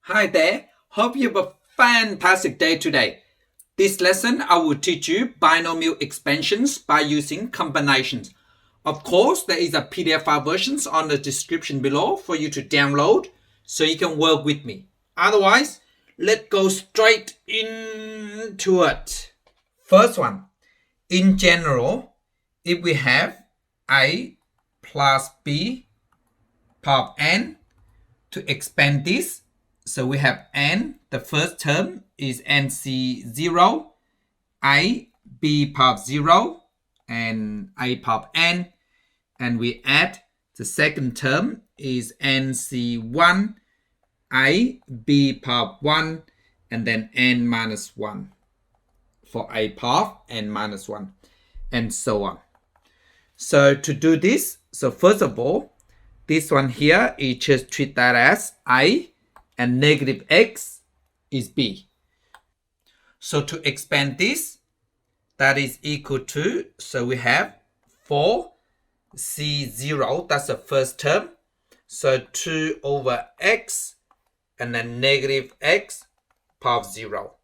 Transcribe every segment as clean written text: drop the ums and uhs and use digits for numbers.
Hi there, hope you have a fantastic day today. This lesson I will teach you binomial expansions by using combinations. Of course, there is a PDF file versions on the description below for you to download so you can work with me. Otherwise, let's go straight into it. First one, in general, if we have A plus B power of n, to expand this, so we have n, the first term is nc0, a, b power of 0, and a power of n, and we add the second term is nc1, a, b power of 1, and then n minus 1 for a power of n minus 1, and so on. So to do this, so first of all, this one here, you just treat that as a, and negative x is b. So to expand this, that is equal to, so we have 4c0, that's the first term. So 2 over x, and then negative x, power of 0.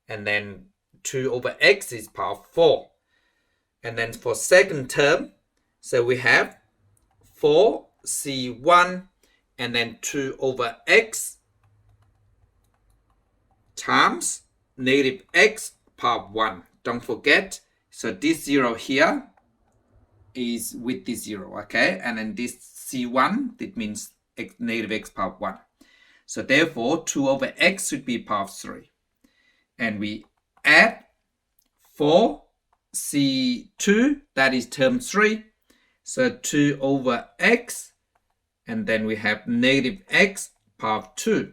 And then 2 over x is power of 4. And then for second term, so we have 4c1 and then 2 over x times negative x power of 1. Don't forget, so this 0 here is with this 0, okay? And then this c1, that means negative x power of 1. So therefore, 2 over x should be power of 3. And we add 4c2, that is term 3. So 2 over x, and then we have negative x power of 2.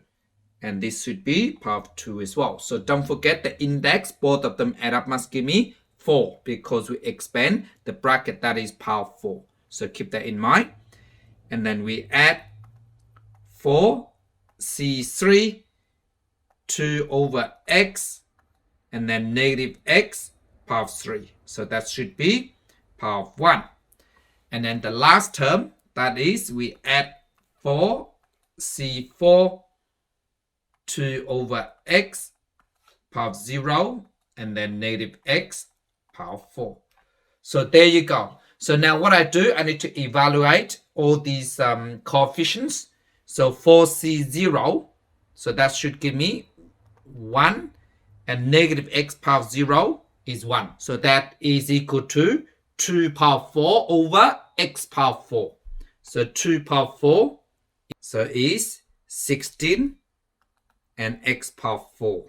And this should be power of 2 as well. So don't forget the index, both of them add up must give me 4 because we expand the bracket, that is power of 4. So keep that in mind. And then we add 4c3, 2 over x, and then negative x power of 3. So that should be power of 1. And then the last term, that is, we add 4c4, 2 over x, power of 0, and then negative x, power of 4. So there you go. So now what I do, I need to evaluate all these coefficients. So 4c0, so that should give me 1, and negative x power of 0 is 1. So that is equal to 2 power 4 over x power 4. So 2 power 4 so is 16 and x power 4.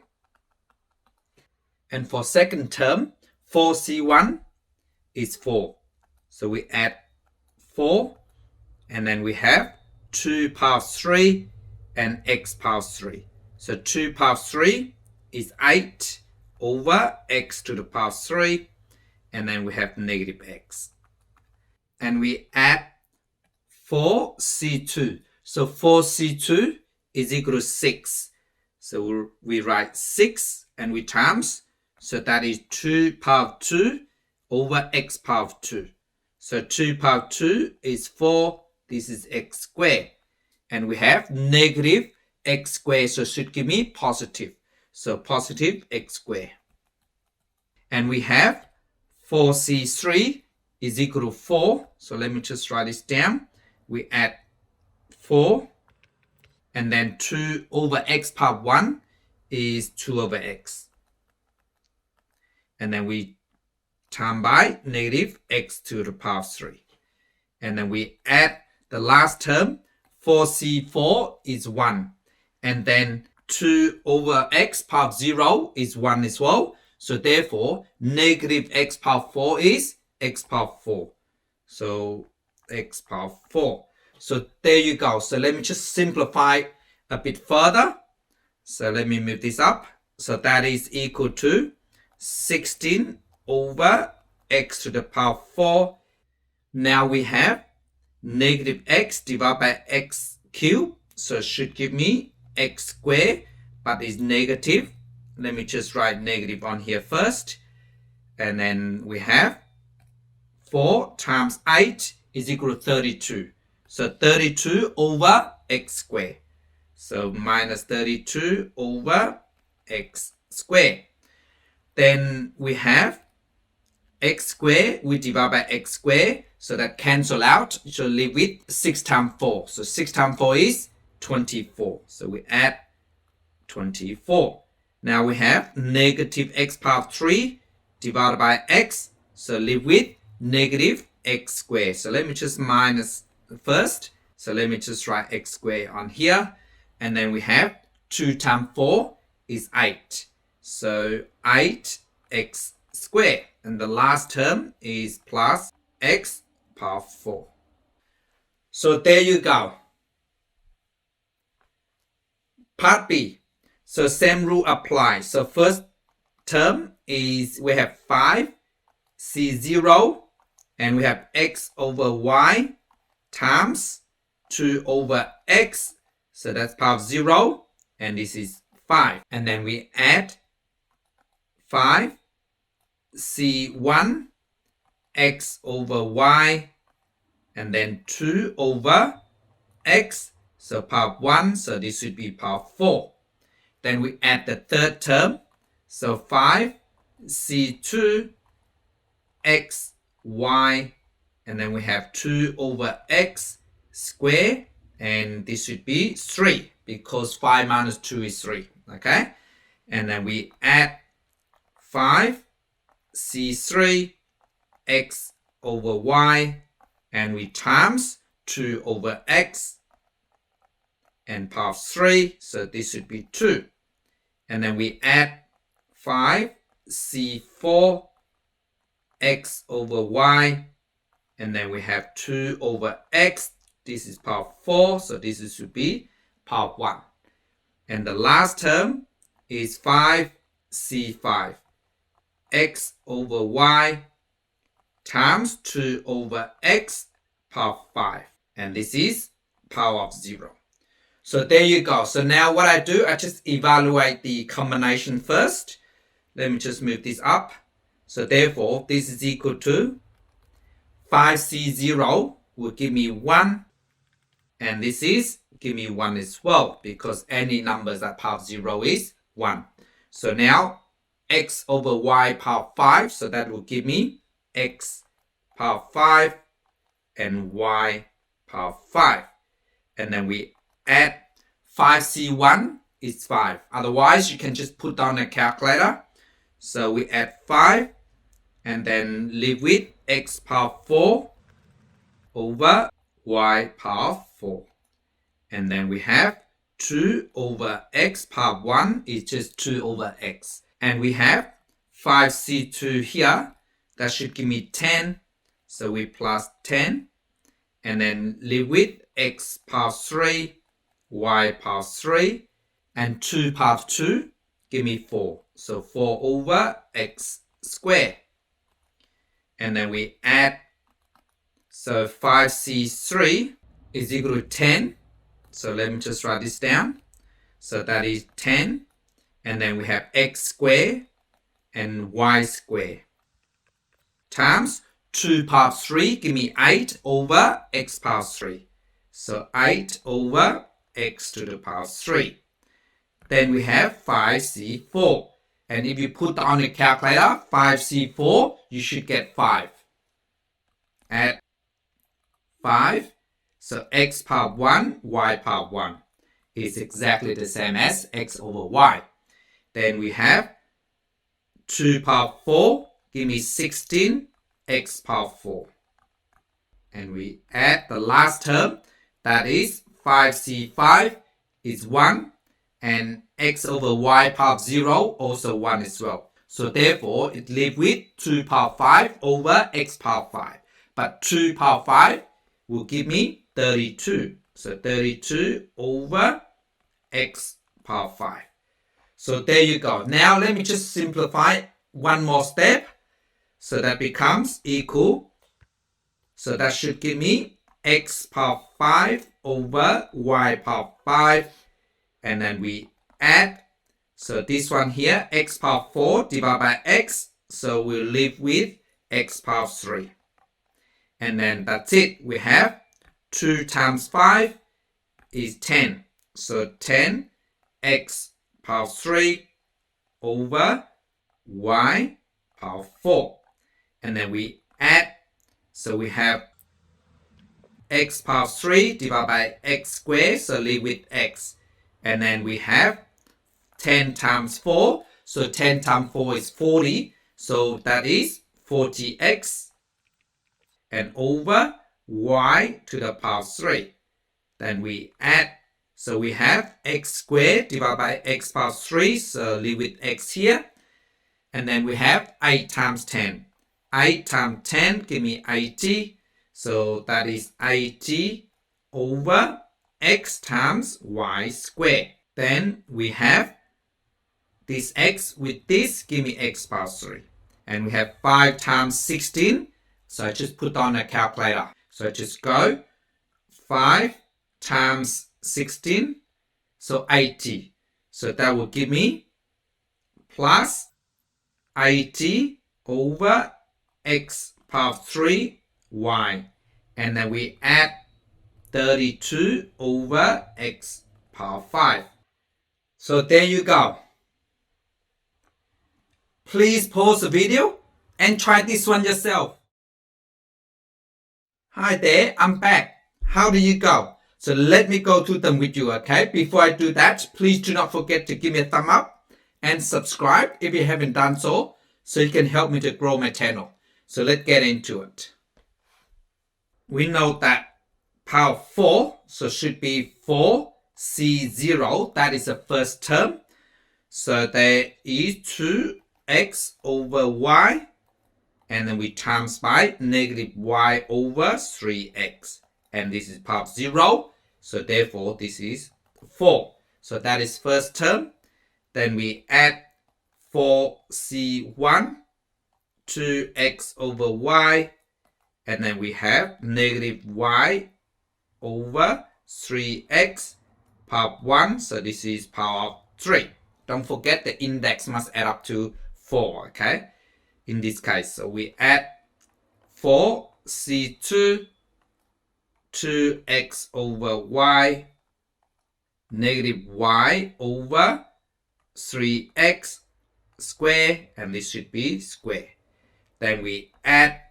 And for second term, 4c1 is 4. So we add 4 and then we have 2 power 3 and x power 3. So 2 power 3 is 8 over x to the power 3, and then we have negative x. And we add 4c2. So 4c2 is equal to 6. So we write 6 and we times. So that is 2 power 2 over x power 2. So 2 power 2 is 4. This is x squared. And we have negative x squared. So it should give me positive. So positive x squared. And we have 4c3 is equal to 4. So let me just write this down. We add 4. And then 2 over x power 1 is 2 over x. And then we times by negative x to the power 3. And then we add the last term. 4c4 is 1. And then 2 over x power 0 is 1 as well. So therefore, negative x power 4 is x power 4. So x power 4. So there you go. So let me just simplify a bit further. So let me move this up. So that is equal to 16 over x to the power 4. Now we have negative x divided by x cubed. So it should give me x squared, but it's negative. Let me just write negative on here first. And then we have 4 times 8 is equal to 32. So 32 over x squared. So minus 32 over x squared. Then we have x squared, we divide by x squared, so that cancel out. You should leave with 6 times 4. So 6 times 4 is 24. So we add 24. Now we have negative x power 3 divided by x. So leave with negative x squared. So let me just minus first. So let me just write x squared on here. And then we have 2 times 4 is 8. So 8x squared. And the last term is plus x power 4. So there you go. Part B. So same rule applies. So first term is we have 5 C0 and we have x over y times 2 over x. So that's power 0 and this is 5. And then we add 5 C1 x over y and then 2 over x. So power 1. So this should be power 4. Then we add the third term. So 5 C2 x y and then we have 2 over x squared and this should be 3 because 5 minus 2 is 3. Okay, and then we add 5 C3 x over y and we times 2 over x and power 3. So this should be 2. And then we add 5 C4 x over y and then we have 2 over x. This is power 4. So this should be power 1. And the last term is 5 C5 x over y times 2 over x power 5. And this is power of 0. So there you go. So now what I do, I just evaluate the combination first. Let me just move this up. So therefore, this is equal to 5C0 will give me 1. And this is give me 1 as well because any numbers that power 0 is 1. So now x over y power 5. So that will give me x power 5 and y power 5. And then we add 5C1 is 5. Otherwise, you can just put down a calculator. So we add 5 and then leave with x power 4 over y power 4. And then we have 2 over x power 1 is just 2 over x. And we have 5C2 here. That should give me 10. So we plus 10. And then leave with x power 3, y power 3. And 2 power 2 give me 4. So 4 over x squared. And then we add. So 5C3 is equal to 10. So let me just write this down. So that is 10. And then we have x squared and y squared times 2 power 3 give me 8 over x power 3. So 8 over x to the power 3. Then we have 5C4. And if you put on the calculator 5C4, you should get 5. Add 5. So x power 1, y power 1 is exactly the same as x over y. Then we have 2 power 4, give me 16, x power 4. And we add the last term, that is 5C5 is 1, and x over y power 0 also 1 as well. So therefore, it leaves with 2 power 5 over x power 5. But 2 power 5 will give me 32. So 32 over x power 5. So there you go. Now let me just simplify one more step. So that becomes equal. So that should give me x power 5 over y power 5. And then we add. So this one here, x power 4 divided by x. So we'll leave with x power 3. And then that's it. We have 2 times 5 is 10. So 10x power 3 over y power 4. And then we add. So we have x power 3 divided by x squared. So leave with x. And then we have 10 times 4. So 10 times 4 is 40. So that is 40x. And over y to the power 3. Then we add. So we have x squared divided by x power 3. So leave with x here. And then we have 8 times 10. 8 times 10 give me 80. So that is 80 over x times y squared. Then we have this x with this give me x power 3. And we have 5 times 16. So I just put on a calculator. So I just go 5 times 16. So 80. So that will give me plus 80 over x power 3 y. And then we add 32 over x power 5. So there you go. Please pause the video and try this one yourself. Hi there, I'm back. How do you go? So let me go through them with you, okay? Before I do that, please do not forget to give me a thumb up and subscribe if you haven't done so you can help me to grow my channel. So let's get into it. We know that power 4, so should be 4c0. That is the first term. So there is 2x over y. And then we times by negative y over 3x. And this is power 0. So therefore, this is 4. So that is first term. Then we add 4c1, 2x over y. And then we have negative y over 3x, power 1. So this is power 3. Don't forget the index must add up to 4, okay? In this case, so we add 4c2, 2x over y, negative y over 3x square, and this should be square. Then we add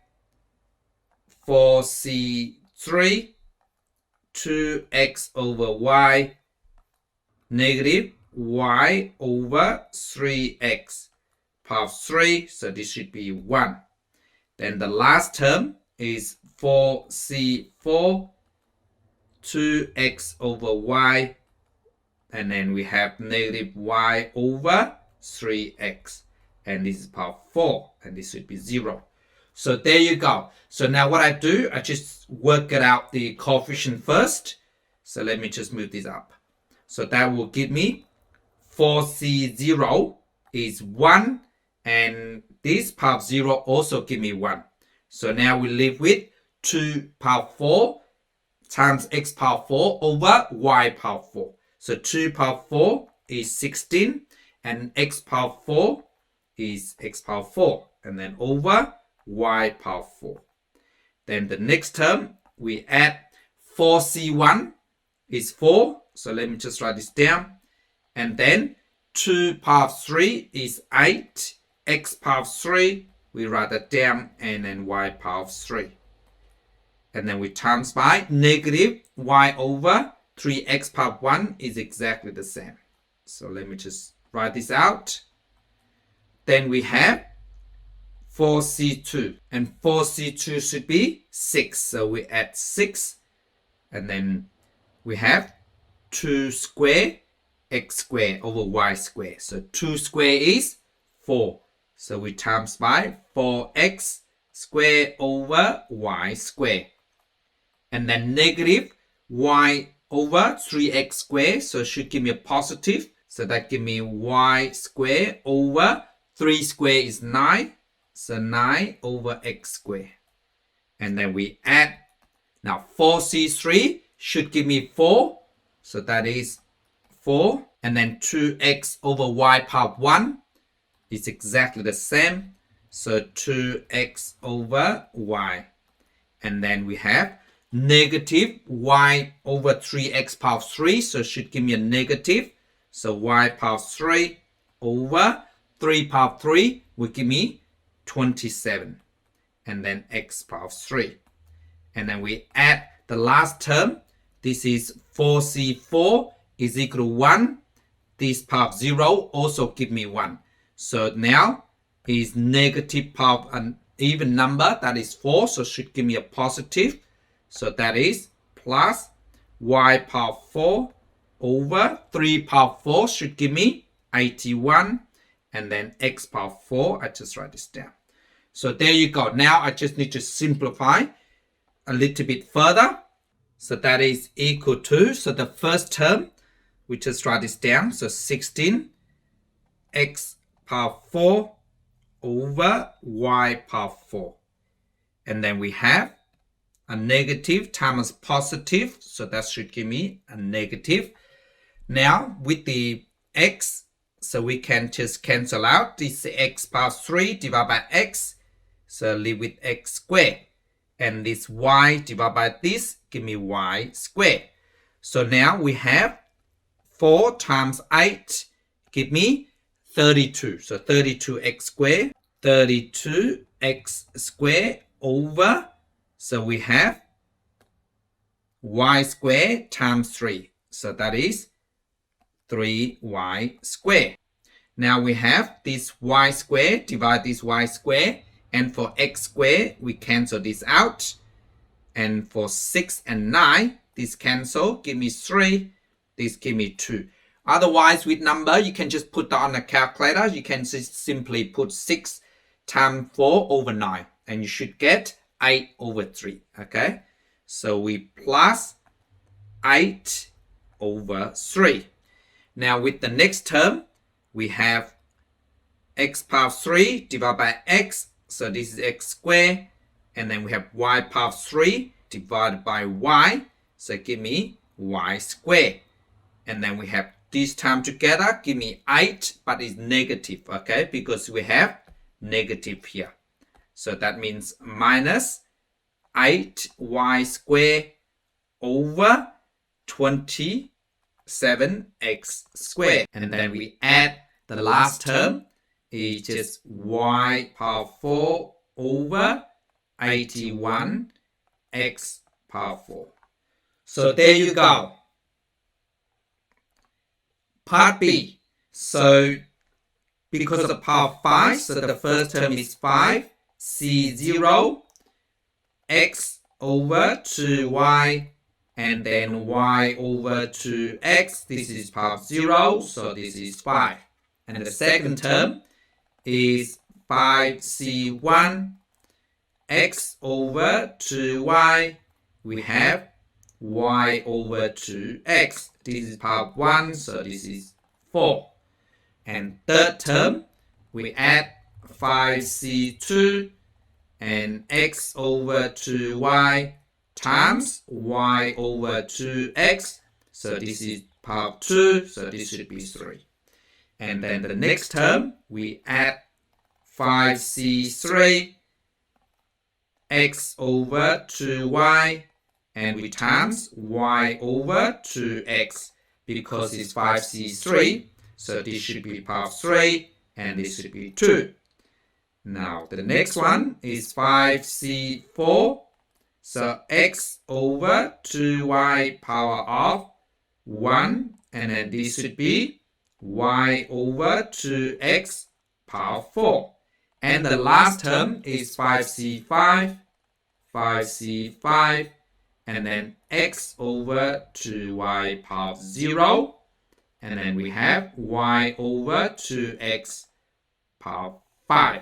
4c3, 2x over y, negative y over 3x, power 3, so this should be 1. Then the last term is 4c4, 2x over y, and then we have negative y over 3x, and this is power 4, and this should be 0. So there you go. So now what I do, I just work it out the coefficient first. So let me just move this up. So that will give me 4c0 is 1, and this power 0 also give me 1. So now we live with 2 power 4 times x power 4 over y power 4. So 2 power 4 is 16, and x power 4 is x power 4, and then over y power 4. Then the next term, we add 4c1 is 4. So let me just write this down. And then 2 power 3 is 8. X power 3, we write that down, and then y power 3. And then we times by negative y over 3x power 1 is exactly the same. So let me just write this out. Then we have 4c2, and 4c2 should be 6. So we add 6, and then we have 2 square x square over y square. So 2 square is 4. So we times by 4x square over y square. And then negative y over 3x square. So it should give me a positive. So that give me y square over 3 square is 9. So 9 over x square. And then we add. Now 4c3 should give me 4. So that is 4. And then 2x over y power 1 is exactly the same. So 2x over y. And then we have negative y over 3x power 3. So it should give me a negative. So y power 3 over 3 power 3 will give me 27. And then x power 3. And then we add the last term. This is 4c4 is equal to 1. This power 0 also give me 1. So now is negative power of an even number, that is 4. So it should give me a positive. So that is plus y power 4 over 3 power 4 should give me 81. And then x power 4, I just write this down. So there you go. Now I just need to simplify a little bit further. So that is equal to, so the first term, we just write this down. So 16 x power 4 over y power 4. And then we have a negative times positive. So that should give me a negative. Now with the x, so we can just cancel out this x power 3 divided by x. So leave with x squared. And this y divided by this, give me y squared. So now we have 4 times 8, give me 32. So 32x squared, 32x squared over, so we have y squared times 3. So that is 3y squared. Now we have this y squared, divide this y squared. And for x squared, we cancel this out. And for 6 and 9, this cancel, give me 3. This give me 2. Otherwise, with number, you can just put that on a calculator. You can just simply put 6 times 4 over 9. And you should get 8 over 3. Okay? So we plus 8 over 3. Now with the next term, we have x power 3 divided by x. So this is x squared. And then we have y power 3 divided by y. So give me y squared. And then we have this term together, give me 8, but it's negative, okay? Because we have negative here. So that means minus 8y squared over 27x squared. And then we add the last term, is just y power 4 over 81x power 4. So there you go. Part B. So because of power 5, so the first term is 5, C0, x over 2y, and then y over 2x. This is power 0, so this is 5. And the second term is 5c1, x over 2y. We have y over 2x. This is power 1, so this is 4. And third term, we add 5c2 and x over 2y times y over 2x. So this is power 2, so this should be 3. And then the next term, we add 5c3 x over 2y, and we times y over 2x because it's 5c3. So this should be power 3 and this should be 2. Now the next one is 5c4. So x over 2y power of 1, and then this should be y over 2x power 4. And the last term is 5c5, 5c5, and then x over 2y power 0. And then we have y over 2x power 5.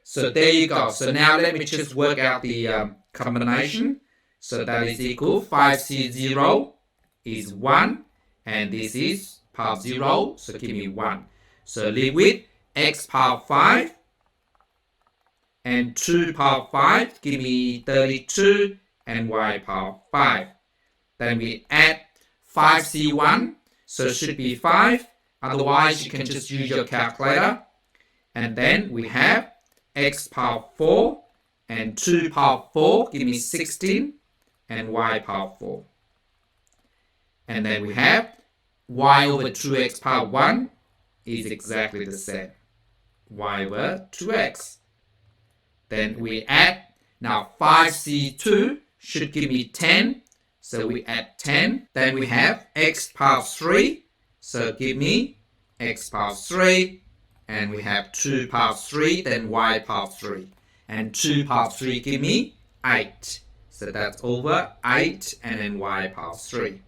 So there you go. So now let me just work out the combination. So that is equal 5c0 is 1. And this is power 0. So give me 1. So leave with x power 5. And 2 power 5 give me 32. And y power 5. Then we add 5c1. So it should be 5. Otherwise, you can just use your calculator. And then we have x power 4 and 2 power 4 give me 16. and y power 4. And then we have y over 2x power 1 is exactly the same. Y over 2x. Then we add, now 5c2 should give me 10. So we add 10. Then we have x power 3. So give me x power 3. And we have 2 power 3, then y power 3. And 2 power 3 give me 8. So that's over 8 and then y power 3.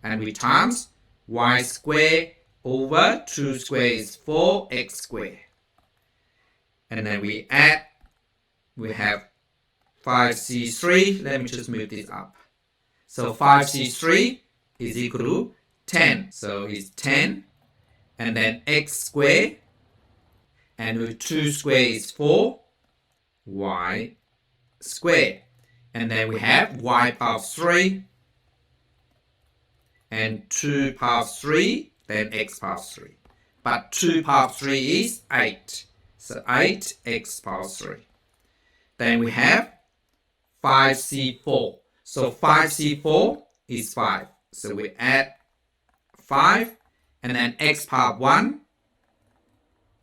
And we times y squared over 2 squared is 4x squared. And then we add, we have 5c3. Let me just move this up. So 5c3 is equal to 10. So it's 10. And then x squared. And with 2 squared is 4. Y squared. And then we have y power 3. And 2 power 3. Then x power 3. But 2 power 3 is 8. So 8x power 3. Then we have 5c4. So 5c4 is 5. So we add 5. And then x power 1.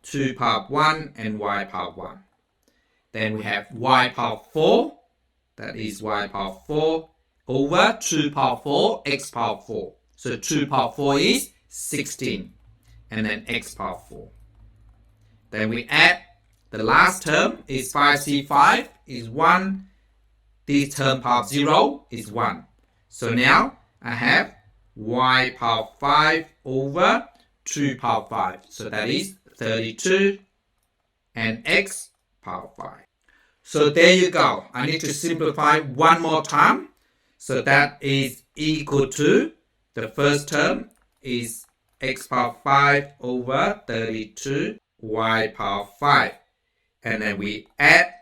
2 power 1 and y power 1. Then we have y power 4. That is y power 4 over 2 power 4 x power 4. So 2 power 4 is 16. And then x power 4. Then we add the last term is 5c5 is 1. This term power 0 is 1. So now I have y power 5 over 2 power 5. So that is 32 and x power 5. So there you go. I need to simplify one more time. So that is equal to, the first term is x power 5 over 32 y power 5. And then we add,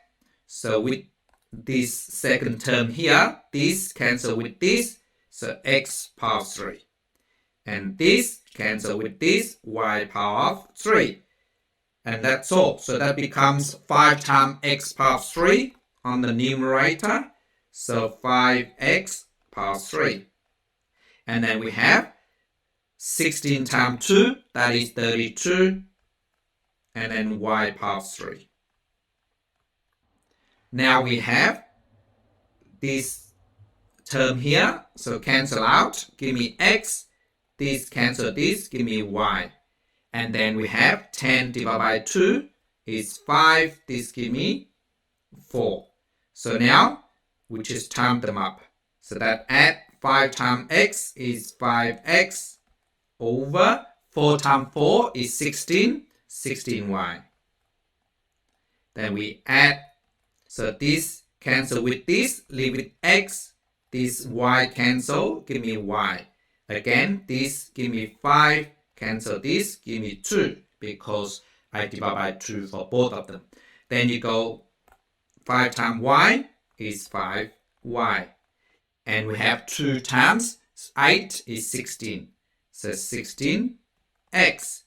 so with this second term here, this cancel with this, so x power 3. And this cancel with this, y power 3. And that's all. So that becomes 5 times x power 3 on the numerator. So 5x power 3. And then we have 16 times 2, that is 32. And then y power 3. Now we have this term here. So cancel out. Give me x. This cancel this. Give me y. And then we have 10 divided by 2 is 5. This give me 4. So now we just time them up. So that add 5 times x is 5x over 4 times 4 is 16. 16y. Then we add. So this cancel with this. Leave with x. This y cancel. Give me y. Again, this give me 5. Cancel this, give me 2, because I divide by 2 for both of them. Then you go 5 times y is 5y. And we have 2 times 8 is 16. So 16x.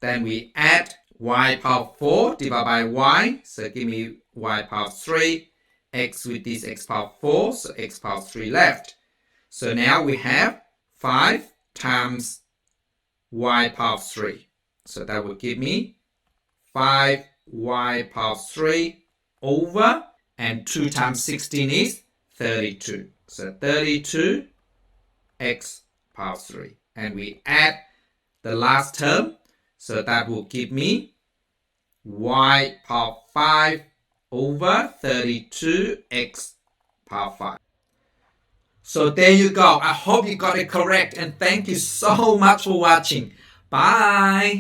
Then we add y power 4 divided by y. So give me y power 3. X with this x power 4. So x power 3 left. So now we have 5 times y power 3. So that will give me 5y power 3 over, and 2 times 16 is 32. So 32 x power 3. And we add the last term. So that will give me y power 5 over 32x power 5. So there you go. I hope you got it correct, and thank you so much for watching. Bye.